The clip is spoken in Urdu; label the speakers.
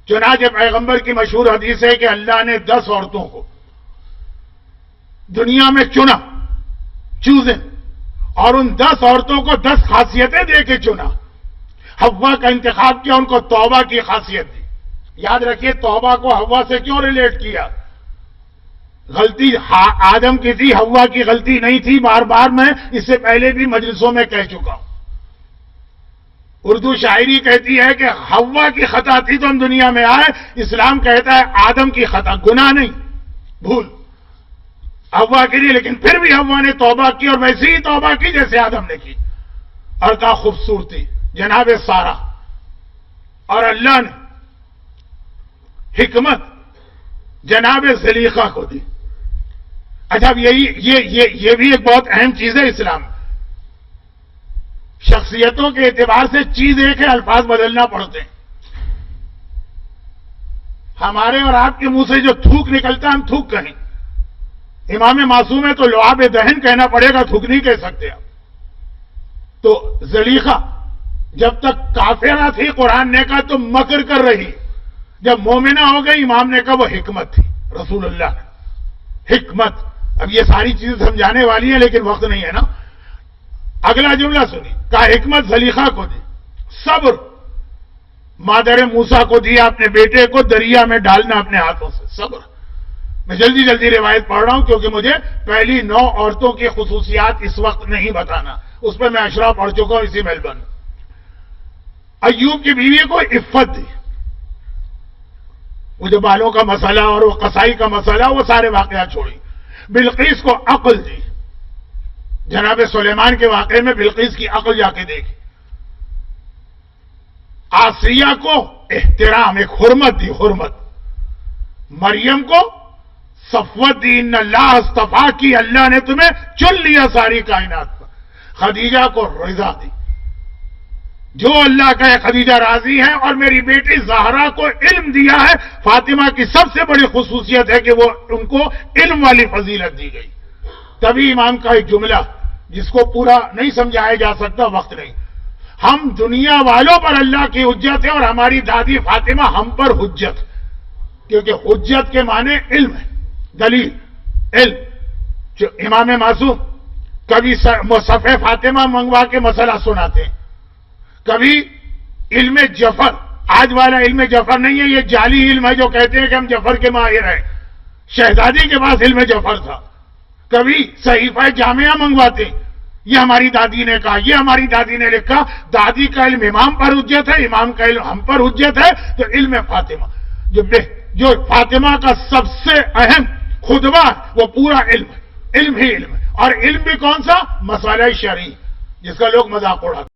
Speaker 1: چنانچہ پیغمبر کی مشہور حدیث ہے کہ اللہ نے 10 عورتوں کو دنیا میں چنا، چوزن، اور ان 10 عورتوں کو 10 خاصیتیں دے کے چنا. حوا کا انتخاب کیا، ان کو توبہ کی خاصیت دی. یاد رکھیے توبہ کو حوا سے کیوں ریلیٹ کیا؟ غلطی آدم کی تھی، حوا کی غلطی نہیں تھی. بار بار میں اس سے پہلے بھی مجلسوں میں کہہ چکا ہوں. اردو شاعری کہتی ہے کہ حوا کی خطا تھی تو ہم دنیا میں آئے. اسلام کہتا ہے آدم کی خطا، گناہ نہیں، بھول حوا کی نہیں، لیکن پھر بھی حوا نے توبہ کی اور ویسے ہی توبہ کی جیسے آدم نے کی. اور کا خوبصورتی جناب سارا، اور اللہ نے حکمت جناب زلیخا کو دی. اچھا یہ بھی ایک بہت اہم چیز ہے اسلام میں. شخصیتوں کے اعتبار سے چیز ایک ہے، الفاظ بدلنا پڑتے ہیں. ہمارے اور آپ کے منہ سے جو تھوک نکلتا ہے ہم تھوک کہیں. امام معصوم ہے تو لعاب دہن کہنا پڑے گا، تھوک نہیں کہہ سکتے آپ. تو زلیخا جب تک کافرہ تھی قرآن نے کہا تو مکر کر رہی، جب مومنہ ہو گئی امام نے کہا وہ حکمت تھی. رسول اللہ نے حکمت. اب یہ ساری چیزیں سمجھانے والی ہیں لیکن وقت نہیں ہے نا. اگلا جملہ سنی، کہا حکمت زلیخا کو دی. صبر مادر موسیٰ کو دیا، اپنے بیٹے کو دریا میں ڈالنا اپنے ہاتھوں سے. صبر. میں جلدی جلدی روایت پڑھ رہا ہوں کیونکہ مجھے پہلی 9 عورتوں کی خصوصیات اس وقت نہیں بتانا، اس پہ میں اشرا پڑھ چکا ہوں اسی میلبرن. ایوب کی بیوی کو عفت دی. وہ جو بالوں کا مسئلہ اور وہ قصائی کا مسئلہ وہ سارے واقعات چھوڑی. بلقیس کو عقل دی. جناب سلیمان کے واقعے میں بلقیس کی عقل جا کے دیکھی. آسیہ کو احترام، ایک حرمت دی، حرمت. مریم کو صفوت دی، ان اللہ اصطفا کی، اللہ نے تمہیں چن لیا ساری کائنات پر. خدیجہ کو رضا دی. جو اللہ کا ہے خدیجہ راضی ہے. اور میری بیٹی زہرا کو علم دیا ہے. فاطمہ کی سب سے بڑی خصوصیت ہے کہ وہ ان کو علم والی فضیلت دی گئی. تبھی امام کا ایک جملہ جس کو پورا نہیں سمجھایا جا سکتا، وقت نہیں. ہم دنیا والوں پر اللہ کی حجت ہے اور ہماری دادی فاطمہ ہم پر حجت، کیونکہ حجت کے معنی علم ہے، دلیل، علم. جو امام معصوم کبھی مصحف فاطمہ منگوا کے مسئلہ سناتے ہیں، کبھی علم جفر. آج والا علم جفر نہیں ہے، یہ جعلی علم ہے جو کہتے ہیں کہ ہم جفر کے ماہر ہیں. شہزادی کے پاس علم جفر تھا. کبھی صحیفہ جامعہ منگواتے، یہ ہماری دادی نے کہا، یہ ہماری دادی نے لکھا. دادی کا علم امام پر حجت ہے، امام کا علم ہم پر حجت ہے. تو علم فاطمہ جو فاطمہ کا سب سے اہم خطبہ وہ پورا علم ہے، علم ہی علم ہے. اور علم بھی کون سا؟ مسئلہ شرعی، جس کا لوگ مذاق اڑاتے ہیں.